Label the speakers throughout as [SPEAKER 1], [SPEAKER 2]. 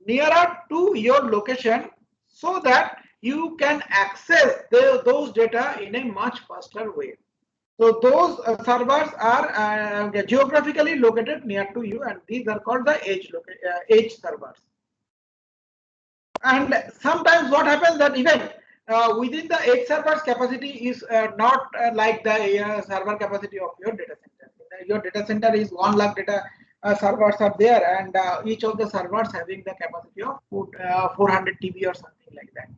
[SPEAKER 1] nearer to your location so that you can access those data in a much faster way. So those servers are geographically located near to you, and these are called the edge servers. And sometimes what happens that even within the edge server's capacity is not like the server capacity of your data center. Your data center is 1 lakh data servers are there, and each of the servers having the capacity of 400 TB or something like that.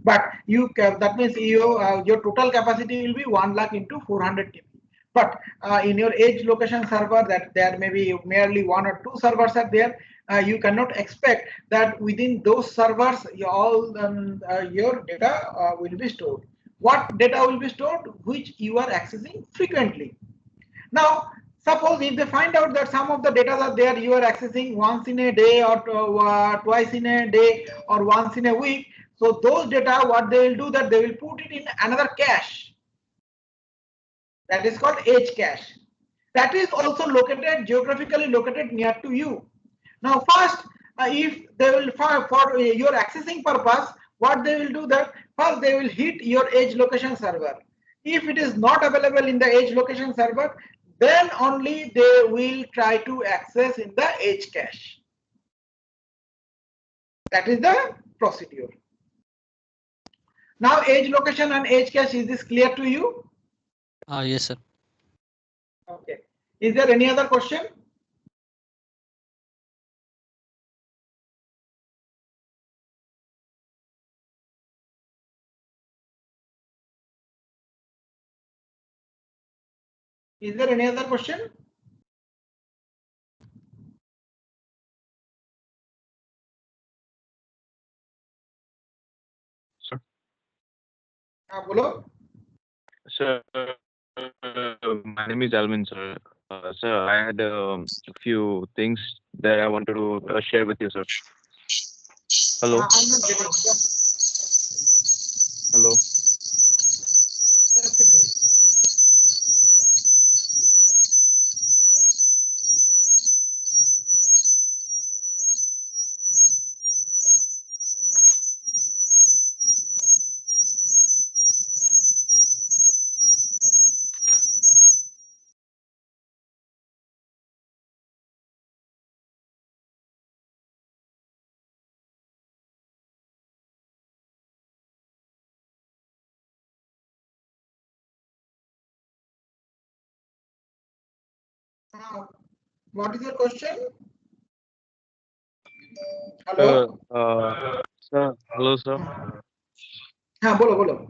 [SPEAKER 1] But that means your total capacity will be 1 lakh into 400 TB. But in your edge location server, that there may be merely 1 or 2 servers are there. You cannot expect that within those servers your data will be stored. What data will be stored? Which you are accessing frequently. Now, suppose if they find out that some of the data are there you are accessing once in a day or twice in a day or once in a week. So those data, what they will do, that they will put it in another cache. That is called edge cache. That is also located, geographically located near to you. Now first, if they will for your accessing purpose, what they will do, that first they will hit your edge location server. If it is not available in the edge location server, then only they will try to access in the edge cache. That is the procedure. Now edge location and edge cache, is this clear to you?
[SPEAKER 2] Yes, sir.
[SPEAKER 1] Okay. Is there any other question? Is there any other question?
[SPEAKER 3] Sir.
[SPEAKER 1] Bolo.
[SPEAKER 3] Sir, my name is Alvin, sir. Sir, I had a few things that I wanted to share with you, sir. Hello.
[SPEAKER 1] I'm not getting.
[SPEAKER 3] Hello.
[SPEAKER 1] Just a minute. What is your question? Hello.
[SPEAKER 3] Sir, hello, sir.
[SPEAKER 1] Bolo.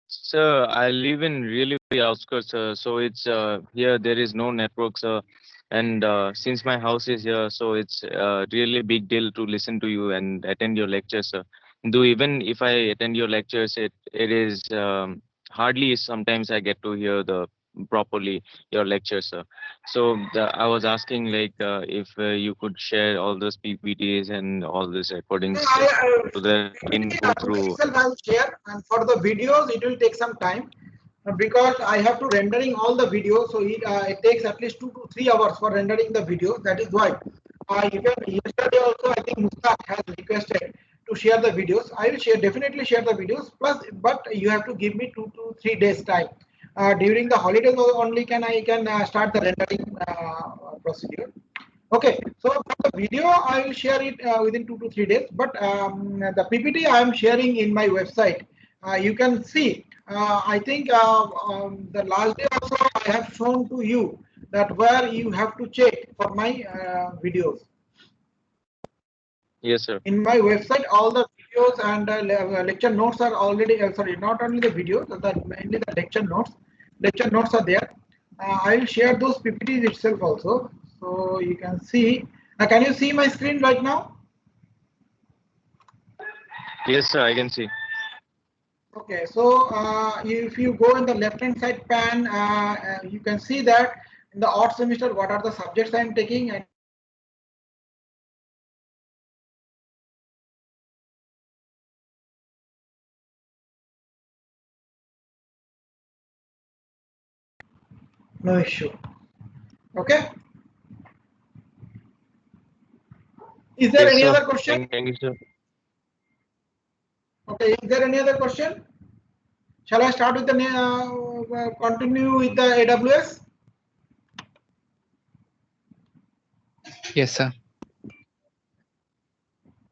[SPEAKER 3] Sir, I live in really outskirts, sir. So it's here there is no network, sir. And since my house is here, so it's really big deal to listen to you and attend your lectures, sir. Though even if I attend your lectures, it is hardly sometimes I get to hear the properly your lectures, sir. So I was asking like if you could share all those PPTs and all these recordings so that I can go through.
[SPEAKER 1] I will share, and for the videos it will take some time because I have to rendering all the videos, so it takes at least 2 to 3 hours for rendering the video. That is why even yesterday also I think Mustaq has requested to share the videos. I will definitely share the videos. Plus, but you have to give me 2 to 3 days time. During the holidays only I can start the rendering procedure. Okay, so for the video, I will share it within 2 to 3 days. But the PPT I am sharing in my website. You can see. I think the last day also I have shown to you that where you have to check for my videos.
[SPEAKER 3] Yes, sir.
[SPEAKER 1] In my website, all the videos and lecture notes are already. Sorry, not only the videos, mainly the lecture notes. Lecture notes are there. I will share those PPTs itself also, so you can see. Can you see my screen right now?
[SPEAKER 3] Yes, sir, I can see.
[SPEAKER 1] Okay, so if you go in the left-hand side pan, you can see that in the odd semester, what are the subjects I am taking, and no issue. Okay. Is there
[SPEAKER 3] Yes,
[SPEAKER 1] any
[SPEAKER 3] sir.
[SPEAKER 1] other question?
[SPEAKER 3] Thank you, sir.
[SPEAKER 1] Okay, is there any other question? Shall I start with the continue with the AWS?
[SPEAKER 2] Yes, sir.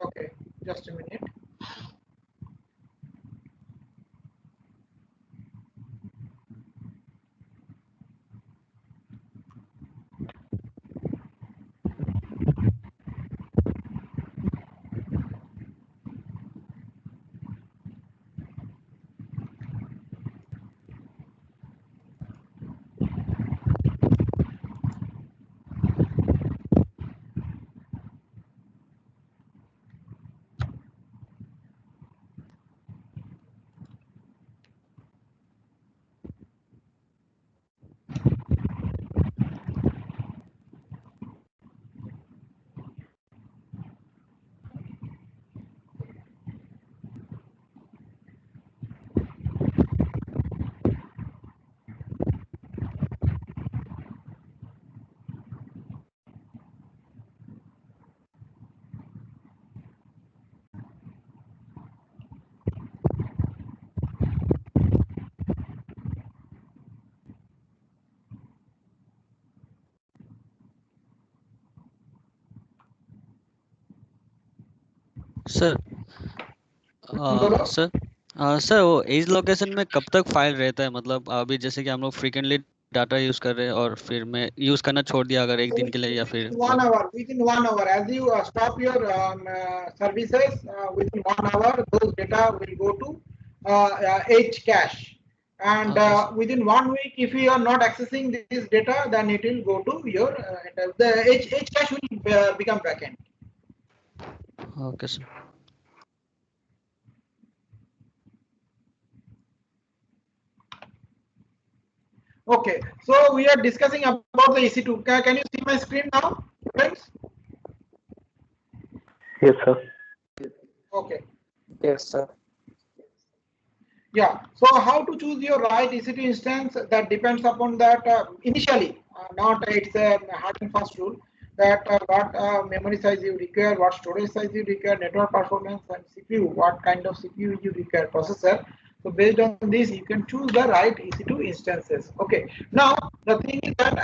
[SPEAKER 1] Okay, just a minute.
[SPEAKER 4] Sir
[SPEAKER 1] बोलो।
[SPEAKER 4] Sir sir वो as location में कब तक file रहता है, मतलब अभी जैसे कि हम लोग फ्रीक्वेंटली डाटा यूज कर रहे हैं और फिर मैं यूज करना छोड़ दिया अगर एक दिन के लिए या फिर
[SPEAKER 1] Within 1 hour, within 1 hour, as you stop your services, within 1 hour, those data will go to H cache. And
[SPEAKER 4] okay sir
[SPEAKER 1] within 1 week, if you are not accessing this data, then it will go to your the H cache will become backend.
[SPEAKER 4] Okay sir
[SPEAKER 1] Okay, so we are discussing about the EC2. Can you see my screen now, friends?
[SPEAKER 5] Yes, sir.
[SPEAKER 1] Okay.
[SPEAKER 2] Yes, sir.
[SPEAKER 1] Yeah. So how to choose your right EC2 instance? That depends upon that initially, not it's a hard and fast rule that what memory size you require, what storage size you require, network performance, and CPU, what kind of CPU you require, processor. So based on this, you can choose the right EC2 instances. Okay. Now the thing is that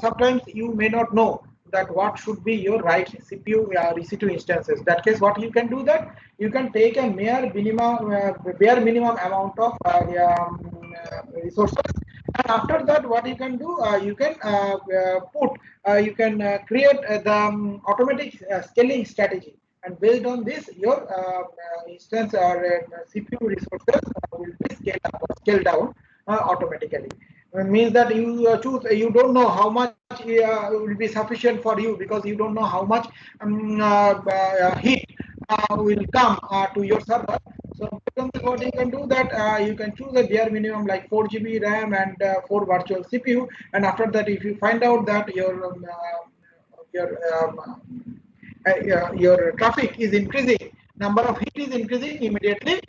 [SPEAKER 1] sometimes you may not know that what should be your right CPU or EC2 instances. That case, what you can do that you can take a bare minimum amount of resources, and after that, what you can do, you can create the automatic scaling strategy, and based on this, your instance or CPU resources will be scaled up or scaled down automatically. Means that you choose, you don't know how much will be sufficient for you because you don't know how much heat will come to your server. So based on this, what you can do that you can choose a bare minimum like 4 GB RAM and 4 virtual CPU, and after that, if you find out that your your traffic is increasing, number of heat is increasing, immediately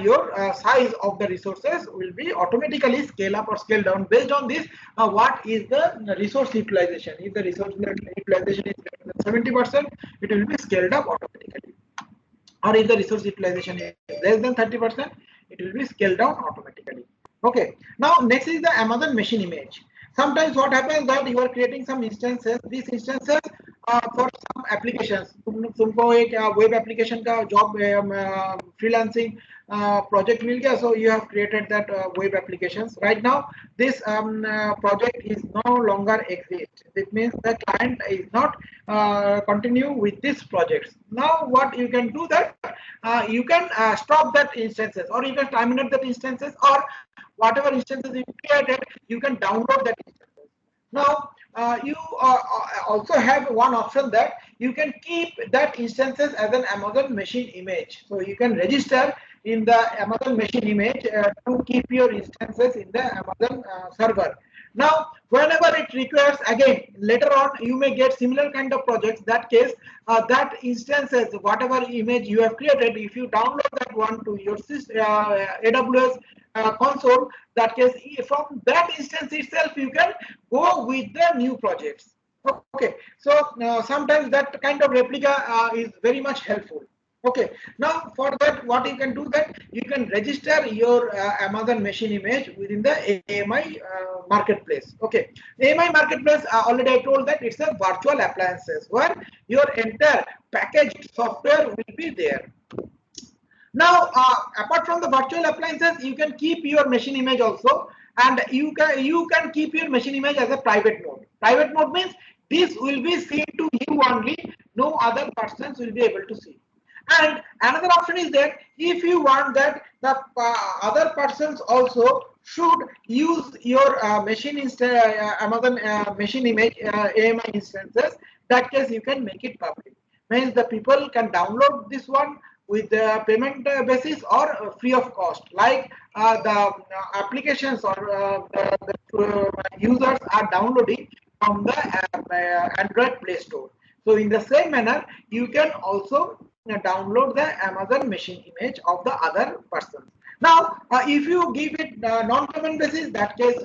[SPEAKER 1] your size of the resources will be automatically scale up or scale down based on this. What is the resource utilization? If the resource utilization is greater than 70%, it will be scaled up automatically, or if the resource utilization is less than 30%, it will be scaled down automatically. Okay, now next is the Amazon machine image. Sometimes what happens that you are creating some instances, these instances for some applications. तुमको एक web application का job freelancing project मिल गया, so you have created that web applications. Right now, this project is no longer exist. It means the client is not continue with this project. Now, what you can do that you can stop that instances, or you can terminate that instances, or whatever instances you created, you can download that instances. Now, you also have one option that you can keep that instances as an Amazon machine image. So you can register in the Amazon machine image to keep your instances in the Amazon server. Now, whenever it requires, again, later on, you may get similar kind of projects. That case, that instances, whatever image you have created, if you download that one to your AWS console, that case, from that instance itself, you can go with the new projects. Okay, so So sometimes that kind of replica is very much helpful. Okay, now for that, what you can do that you can register your Amazon machine image within the AMI marketplace. Okay, AMI marketplace, already I told that it's a virtual appliances where your entire packaged software will be there. Now, apart from the virtual appliances, you can keep your machine image also, and you can keep your machine image as a private node. Private node means this will be seen to you only; no other persons will be able to see. And another option is that if you want that the other persons also should use your Amazon machine image AMI instances, that case you can make it public. Means the people can download this one with the payment basis or free of cost, like the applications or the users are downloading from the Android Play Store. So in the same manner, you can also download the Amazon machine image of the other person. Now, if you give it non-payment basis, that case,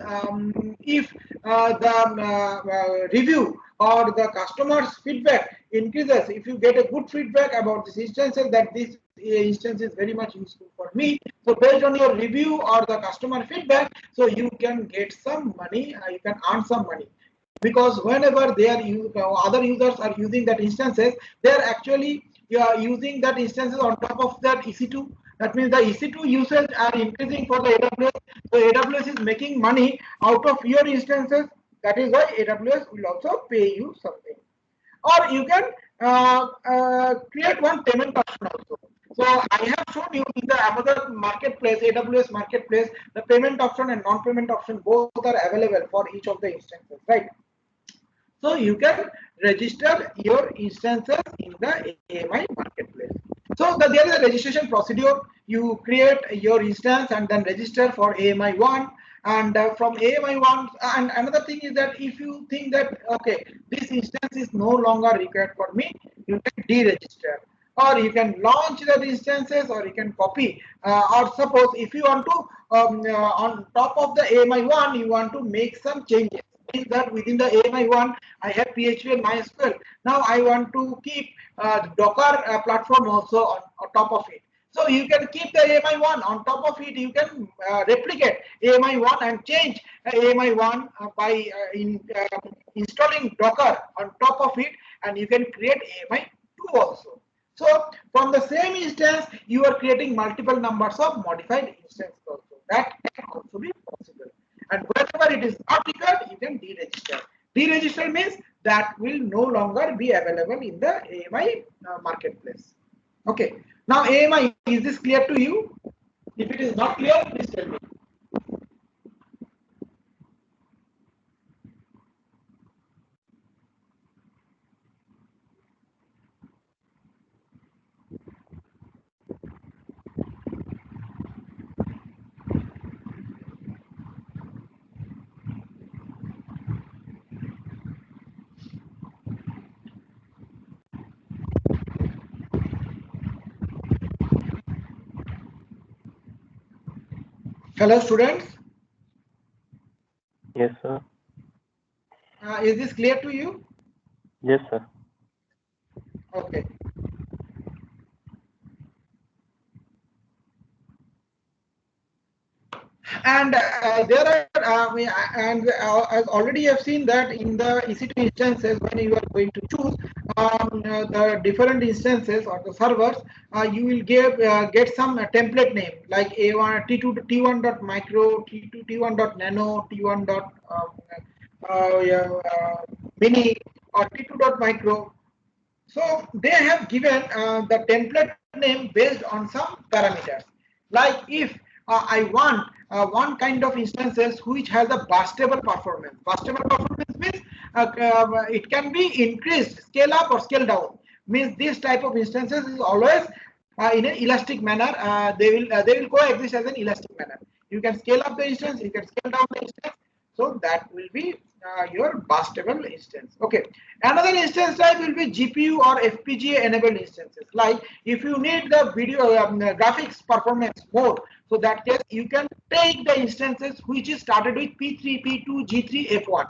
[SPEAKER 1] if the review or the customer's feedback increases, if you get a good feedback about this instances, that this instance is very much useful for me. So based on your review or the customer feedback, so you can get some money, you can earn some money. Because whenever they are other users are using that instances, they are actually using that instances on top of that EC2. That means the EC2 usage are increasing for the AWS. So AWS is making money out of your instances. That is why AWS will also pay you something. Or you can create one payment option also. So I have shown you in the Amazon marketplace, AWS marketplace, the payment option and non-payment option both are available for each of the instances, right? So you can register your instances in the AMI marketplace. So there is a registration procedure. You create your instance and then register for AMI 1. And from AMI 1, and another thing is that if you think that, okay, this instance is no longer required for me, you can deregister. Or you can launch the instances, or you can copy. Or suppose if you want to, on top of the AMI 1, you want to make some changes. Means that within the AMI 1, I have PHP and MySQL. Now I want to keep Docker platform also on top of it. So you can keep the AMI 1 on top of it. You can replicate AMI 1 and change AMI 1 by installing Docker on top of it, and you can create AMI 2 also. So from the same instance, you are creating multiple numbers of modified instances also. That can also be possible. And whenever it is not required, you can deregister. Deregister means that will no longer be available in the AMI marketplace. Okay. Now AMI, is this clear to you? If it is not clear, please tell me. Hello students.
[SPEAKER 5] Yes, sir.
[SPEAKER 1] Is this clear to you?
[SPEAKER 5] Yes, sir.
[SPEAKER 1] Okay. And there are, as already have seen that in the EC2 instances, when you are going to choose the different instances or the servers, you will get some template name like A1, T2, T1.micro, T2, T1.nano, T1.mini, or T2.micro. So they have given the template name based on some parameters. Like if I want one kind of instances which has a burstable performance. Burstable performance means it can be increased, scale up or scale down. Means this type of instances is always in an elastic manner. They will coexist as an elastic manner. You can scale up the instance, you can scale down the instance. So that will be your burstable instance. Okay. Another instance type will be GPU or FPGA enabled instances. Like if you need the video graphics performance more, so that case you can take the instances which is started with P3, P2, G3, F1.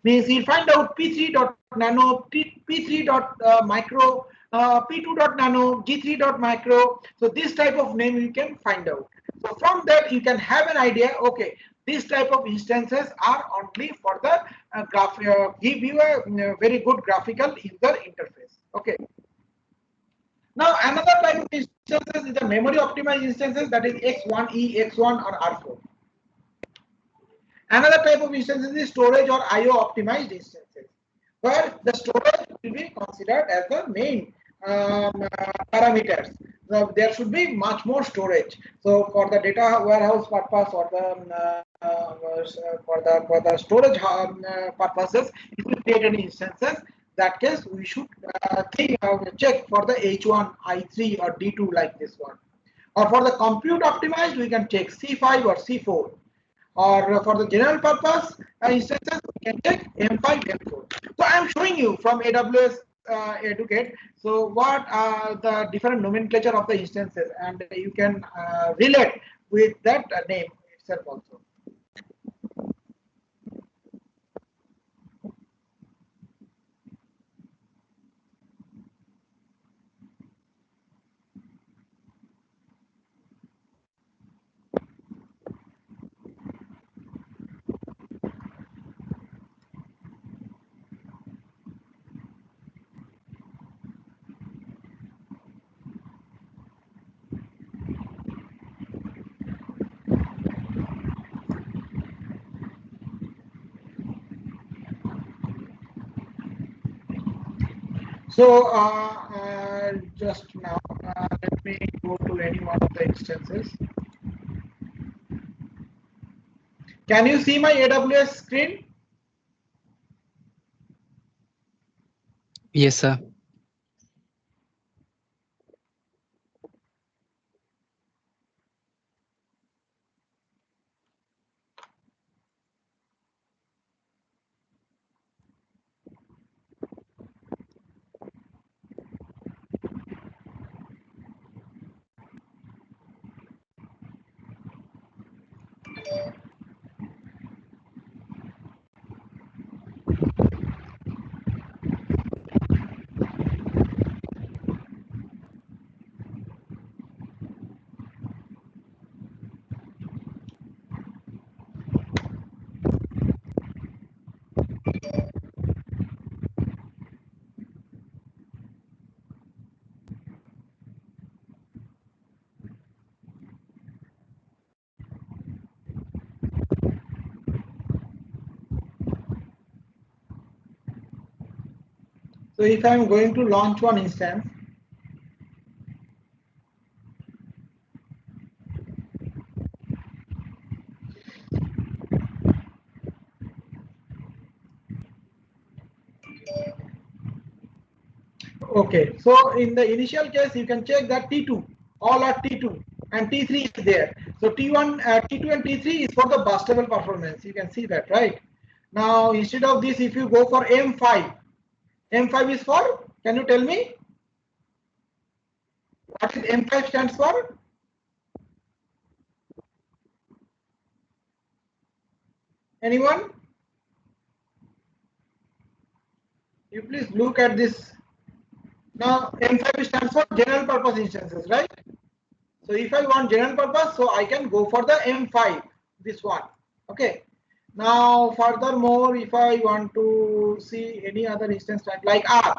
[SPEAKER 1] Means you find out P3.nano, P3.micro, P2.nano, G3.micro. So this type of name you can find out. So from that you can have an idea. Okay, this type of instances are only for the give you a very good graphical user interface. Okay. Now another type of instances is the memory optimized instances, that is X1E, X1 or R4. Another type of instances is storage or IO optimized instances, where the storage will be considered as the main parameters. So there should be much more storage. So for the data warehouse purpose or for the storage purposes, if we create any instances, that case we should check for the H1, I3 or D2 like this one. Or for the compute optimized, we can check C5 or C4. Or for the general purpose instances, we can check M5, M4. So I am showing you from AWS Educate. So what are the different nomenclature of the instances, and you can relate with that name itself also. So just now, let me go to any one of the instances. Can you see my AWS screen?
[SPEAKER 2] Yes, sir.
[SPEAKER 1] So if I am going to launch one instance, okay, so in the initial case, you can check that T2, all are T2, and T3 is there. So T1, T2 and T3 is for the bustable performance. You can see that, right? Now, instead of this, if you go for M5, M5 is for, can you tell me what is M5 stands for? Anyone? You please look at this. Now, M5 stands for general purpose instances, right? So if I want general purpose, so I can go for the M5, this one. Okay. Now, furthermore, if I want to see any other instance type like R,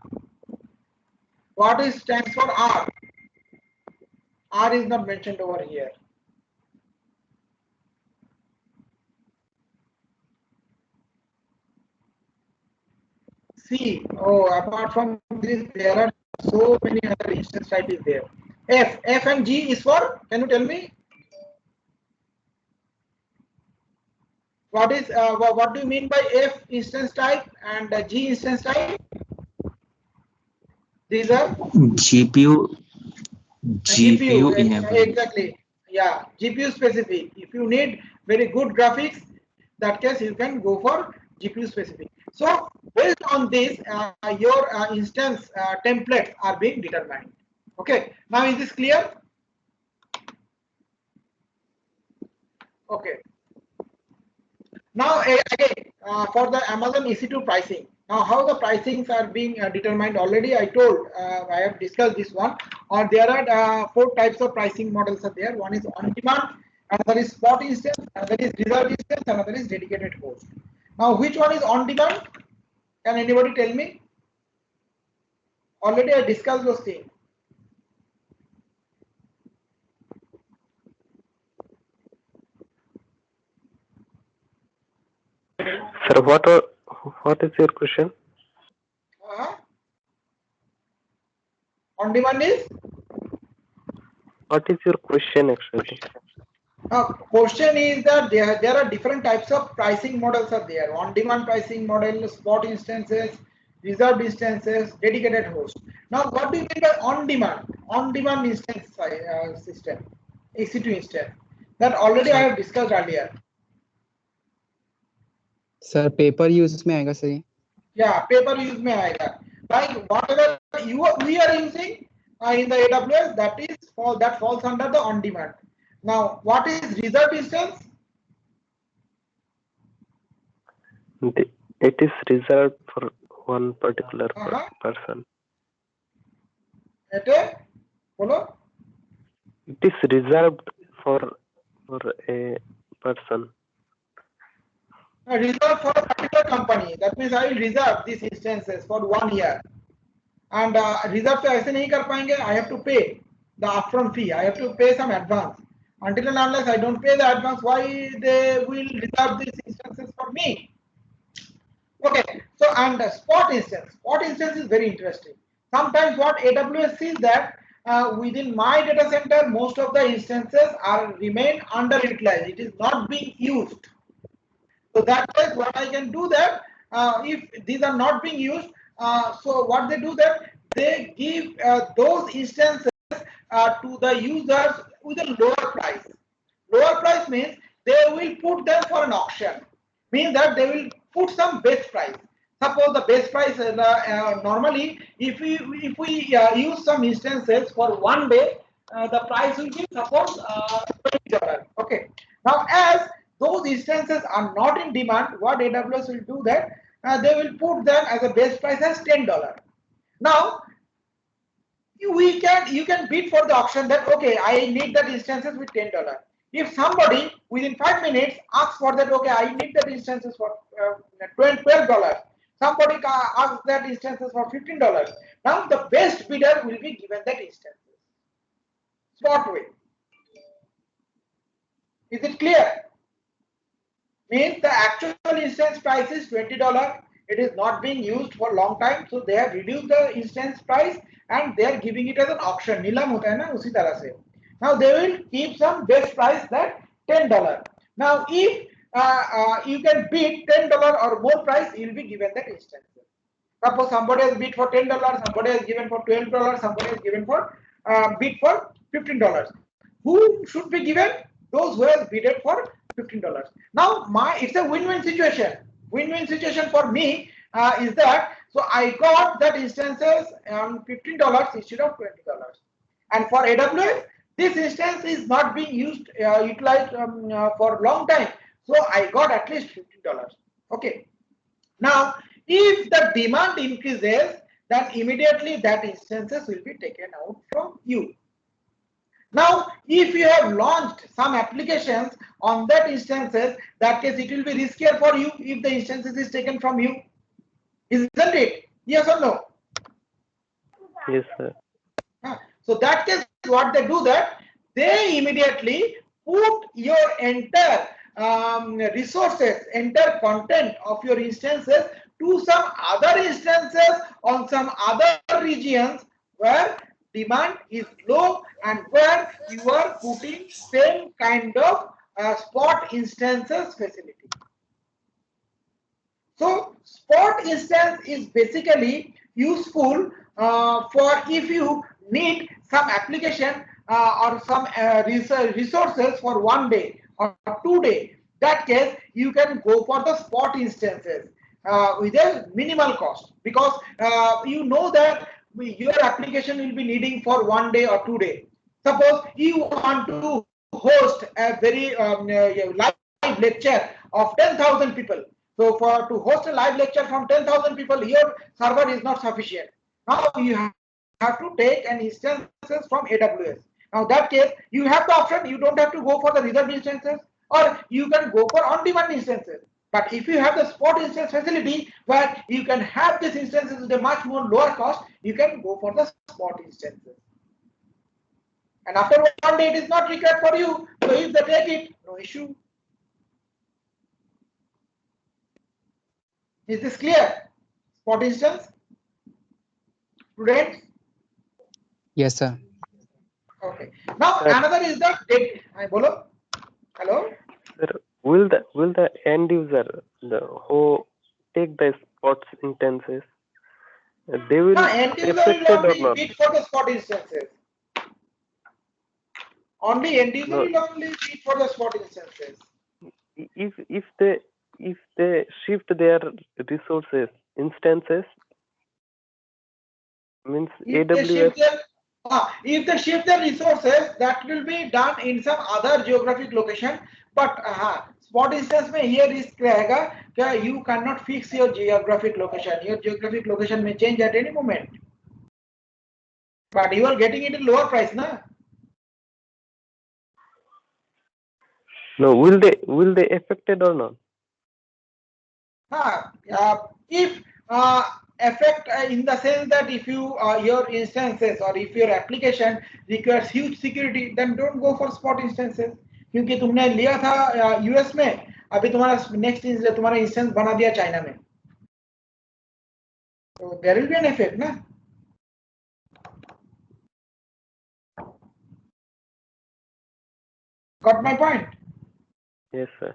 [SPEAKER 1] what is stands for R? R is not mentioned over here. C. Oh, apart from this, there are so many other instance type is there. F. F and G is for, can you tell me? What is what do you mean by F instance type and G instance type? These are
[SPEAKER 5] GPU enabled.
[SPEAKER 1] exactly. Yeah, GPU specific. If you need very good graphics, that case you can go for GPU specific. So based on this, your instance templates are being determined. Okay. Now is this clear? Okay. Now again for the Amazon EC2 pricing. Now how the pricings are being determined already I told I have discussed this one. Or there are 4 types of pricing models are there. One is on demand, another is spot instance, another is reserved instance, another is dedicated host. Now which one is on demand? Can anybody tell me? Already I discussed those things.
[SPEAKER 5] Sir, what is your question?
[SPEAKER 1] On demand is?
[SPEAKER 5] What is your question actually?
[SPEAKER 1] Question is that there are different types of pricing models are there. On demand pricing model, spot instances, reserved instances, dedicated host. Now what do you mean by on demand? On demand instance system, EC2 instance. That already I have discussed earlier.
[SPEAKER 2] Sir paper use में आएगा सही.
[SPEAKER 1] Yeah, paper use में आएगा. Like whatever we are using in the AWS, that falls under the on demand. Now, what is reserved instance?
[SPEAKER 5] It is reserved for one particular person.
[SPEAKER 1] Follow?
[SPEAKER 5] It is reserved for a person.
[SPEAKER 1] Reserved for a particular company. That means I will reserve these instances for 1 year. And reserve तो ऐसे नहीं कर पाएंगे. I have to pay the upfront fee. I have to pay some advance. Until and unless I don't pay the advance, why they will reserve these instances for me? Okay, so and spot instance. Spot instance is very interesting. Sometimes what AWS sees that within my data center, most of the instances remain underutilized. It is not being used. So that is what I can do that if these are not being used. So what they do that they give those instances to the users with a lower price. Lower price means they will put them for an auction. Means that they will put some base price. Suppose the base price normally if we use some instances for 1 day, the price will be suppose $20. Okay. Now as those instances are not in demand, what AWS will do that they will put them as a base price as $10. Now you can bid for the auction that okay, I need that instances with $10. If somebody within 5 minutes asks for that, okay, I need that instances for $12. Somebody asks that instances for $15. Now the best bidder will be given that instances. Spot way. Is it clear? Means the actual instance price is $20. It is not being used for a long time, so they have reduced the instance price and they are giving it as an auction. Nilam hota hai na, usi tarah se. Now they will keep some best price that $10. Now if you can bid $10 or more price, you will be given that instance. Suppose somebody has bid for $10, somebody has given for $12, somebody has given for bid for $15. Who should be given? Those who have bidded for $15. Now it's a win-win situation. Win-win situation for me is that so I got that instances on $15 instead of $20. And for AWS, this instance is not being utilized for a long time. So I got at least $15. Okay. Now, if the demand increases, then immediately that instances will be taken out from you. Now, if you have launched some applications on that instances, that case it will be riskier for you if the instances is taken from you. Isn't it? Yes or no?
[SPEAKER 5] Yes, sir.
[SPEAKER 1] So that case, what they do that they immediately put your entire resources, entire content of your instances to some other instances on some other regions where demand is low and where you are putting same kind of spot instances facility. So spot instance is basically useful for if you need some application or some resources for 1 day or 2 days. That case you can go for the spot instances with a minimal cost because you know that your application will be needing for 1 day or 2 days. Suppose you want to host a very live lecture of 10,000 people. So to host a live lecture from 10,000 people, your server is not sufficient. Now you have to take an instances from AWS. Now that case, you have the option. You don't have to go for the reserved instances, or you can go for on-demand instances. But if you have the spot instance facility where you can have these instances with a much more lower cost, you can go for the spot instances. And after one day, it is not required for you. So if they take it, no issue. Is this clear? Spot instance? Students?
[SPEAKER 2] Yes, sir.
[SPEAKER 1] Okay. Now another is the date. Hello?
[SPEAKER 5] Sir, will the end user, who take the spots instances, they will
[SPEAKER 1] No, end user
[SPEAKER 5] affected
[SPEAKER 1] will
[SPEAKER 5] or
[SPEAKER 1] only
[SPEAKER 5] not?
[SPEAKER 1] bid for the spot instances. Only end user
[SPEAKER 5] No.
[SPEAKER 1] will only bid for the spot instances.
[SPEAKER 5] If they shift their resources instances, means
[SPEAKER 1] If they
[SPEAKER 5] AWS.
[SPEAKER 1] shift their resources, that will be done in some other geographic location. But spot instance में here risk रहेगा कि you cannot fix your geographic location. Your geographic location may change at any moment. But you are getting it at lower price, na?
[SPEAKER 5] No, will they affected or not?
[SPEAKER 1] If affect in the sense that if you your instances or if your application requires huge security, then don't go for spot instances. क्योंकि तुमने लिया था US में, अभी तुम्हारा next तुम्हारा instance बना दिया चाइना में, तो there will be an effect, ना? Got my point?
[SPEAKER 5] Yes, sir.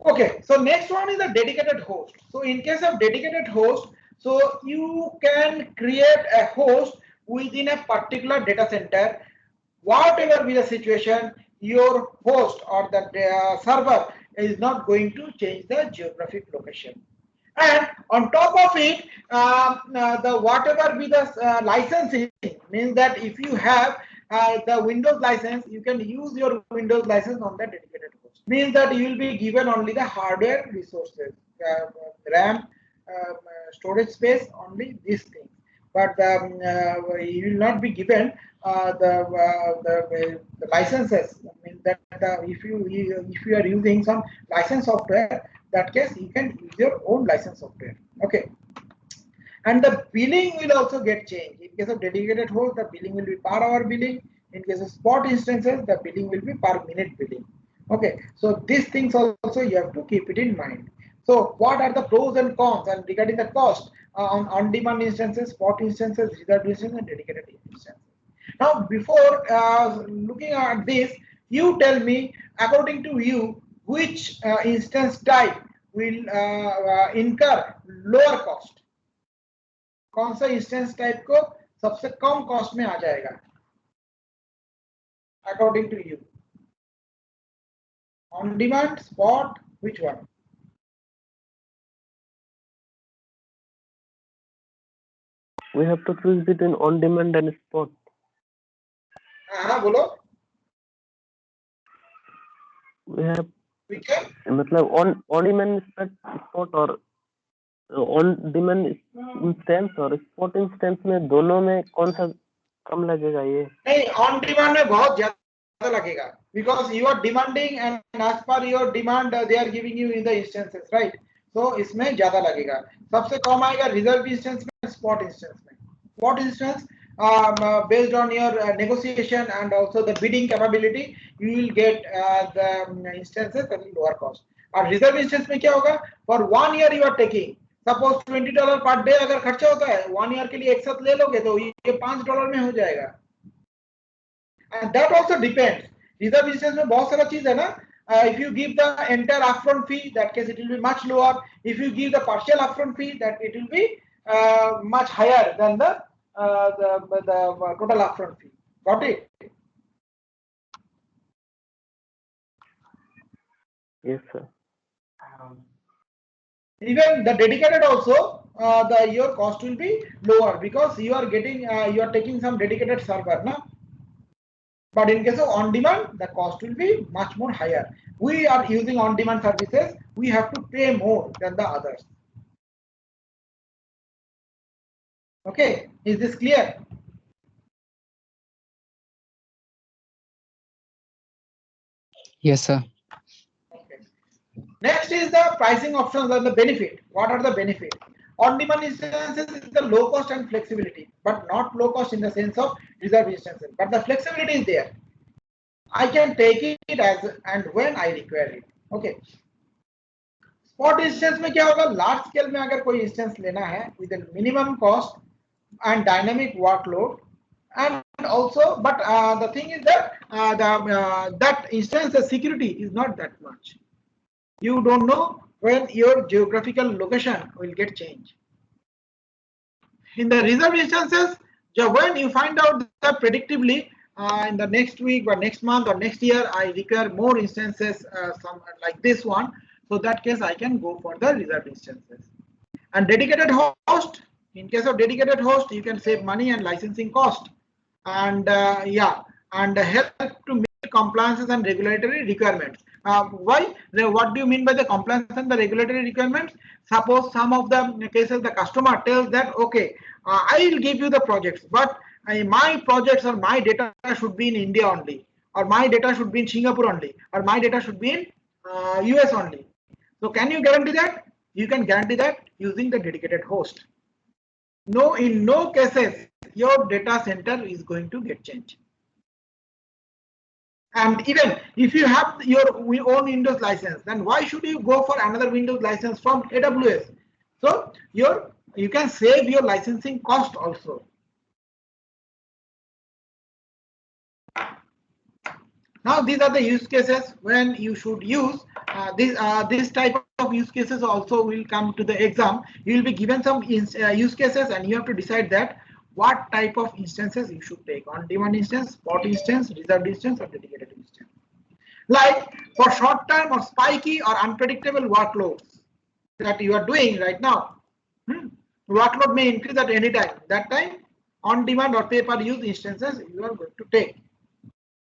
[SPEAKER 1] Okay, so next one is a dedicated host. So in case of dedicated host, so you can create a host within a particular data center. Whatever be the situation, your host or the server is not going to change the geographic location. And on top of it, the whatever be the licensing means that if you have the Windows license, you can use your Windows license on the dedicated host. Means that you will be given only the hardware resources, RAM, storage space, only these things. But you will not be given the licenses. I mean that if you are using some license software, that case you can use your own license software. Okay. And the billing will also get changed. In case of dedicated host, the billing will be per hour billing. In case of spot instances, the billing will be per minute billing. Okay, so these things also you have to keep it in mind. So what are the pros and cons and regarding the cost on-demand instances, spot instances, reserved instances, and dedicated instances? Now, before looking at this, you tell me, according to you, which instance type will incur lower cost? कौन सा instance type को सबसे कम cost में आ जाएगा according to you? On demand, spot, which one?
[SPEAKER 5] We have to choose between on demand and spot.
[SPEAKER 1] हाँ बोलो.
[SPEAKER 5] We have
[SPEAKER 1] Which
[SPEAKER 5] मतलब on demand spot और on demand instance और spot instance में दोनों में कौन सा कम लगेगा ये?
[SPEAKER 1] नहीं, ऑन डिमांड में बहुत ज्यादा लगेगा because you are demanding and as per your demand they are giving you in the instances, right? So इसमें ज्यादा लगेगा. सबसे कम आएगा रिजर्व इंस्टेंस में, स्पॉट इंस्टेंस में. Spot instance based on your negotiation and also the bidding capability, you will get the instances at lower cost. और reserve instance में क्या होगा? For 1 year you are taking, suppose $20 per day अगर खर्चा होता है 1 year के लिए एक साथ ले लोगे तो ये $5 में हो जाएगा. And that also depends. Reserve instance में बहुत सारा चीज है ना. If you give the entire upfront fee, that case it will be much lower. If you give the partial upfront fee, that it will be much higher than the total upfront fee. Got it?
[SPEAKER 5] Yes, sir.
[SPEAKER 1] Even the dedicated also, your cost will be lower because you are getting you are taking some dedicated server, na? But in case of on-demand, the cost will be much more higher. We are using on-demand services, we have to pay more than the others. Okay, is this clear?
[SPEAKER 2] Yes, sir.
[SPEAKER 1] Okay. Next is the pricing options and the benefit. What are the benefits? On-demand instances is the low cost and flexibility, but not low cost in the sense of reserved instances. But the flexibility is there. I can take it as and when I require it. Okay. Spot instance में क्या होगा, large scale में अगर कोई instance लेना है with minimum cost and dynamic workload and also but the thing is that that instance the security is not that much. You don't know when your geographical location will get changed. In the reserved instances, when you find out that predictably in the next week or next month or next year I require more instances some like this one, so that case I can go for the reserved instances. And dedicated host, in case of dedicated host you can save money and licensing cost, and and help to meet compliances and regulatory requirements. Why? What do you mean by the compliance and the regulatory requirements? Suppose some of the cases the customer tells that okay, I will give you the projects, but my projects or my data should be in India only, or my data should be in Singapore only, or my data should be in US only. So can you guarantee that? You can guarantee that using the dedicated host. No, in no cases your data center is going to get changed. And even if you have your own Windows license, then why should you go for another Windows license from AWS? So you can save your licensing cost also. Now these are the use cases when you should use this type of use cases also will come to the exam. You will be given some use cases and you have to decide that what type of instances you should take: on-demand instance, spot instance, reserved instance, or dedicated instance. Like for short-term or spiky or unpredictable workloads that you are doing right now, workload may increase at any time. That time, on-demand or pay-per-use instances you are going to take.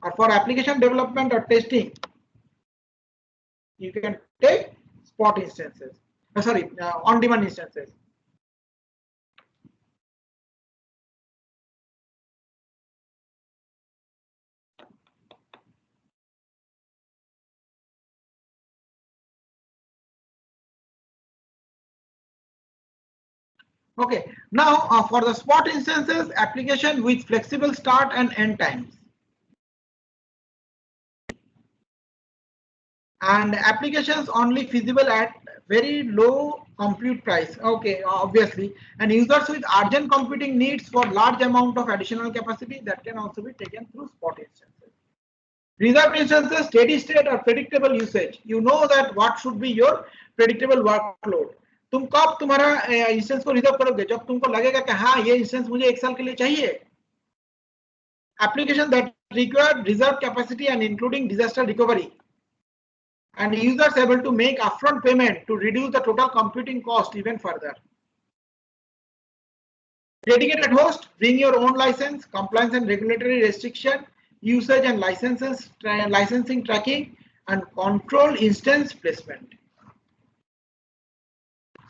[SPEAKER 1] Or for application development or testing, you can take spot instances. On-demand instances. Okay, now for the spot instances, application with flexible start and end times. And applications only feasible at very low compute price. Okay, obviously, and users with urgent computing needs for large amount of additional capacity, that can also be taken through spot instances. Reserved instances, steady state or predictable usage. You know that what should be your predictable workload. तुम कब तुम्हारा instance को reserve करोगे? जब तुमको लगेगा कि हाँ ये इंस्टेंस मुझे एक साल के लिए चाहिए. Application that require reserved capacity and including disaster recovery, and users able to make upfront payment to reduce the total computing cost even further. Dedicated host, bring your own license, compliance and regulatory restriction, usage and licensing tracking, and control instance placement.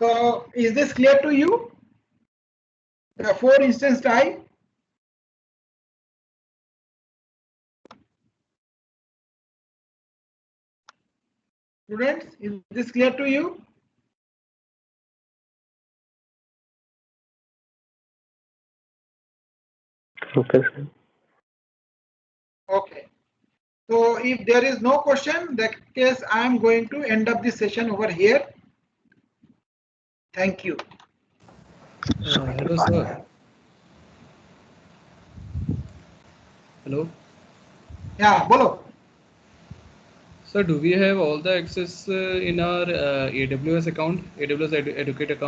[SPEAKER 1] So is this clear to you? The 4 instance type. Students, is this clear to you?
[SPEAKER 5] Okay, sir.
[SPEAKER 1] Okay. So if there is no question, in that case I am going to end up this session over here. Thank you.
[SPEAKER 6] Hello, sir. Hello.
[SPEAKER 1] Yeah, bolo.
[SPEAKER 6] So do we have all the access in our AWS account, AWS Educate account?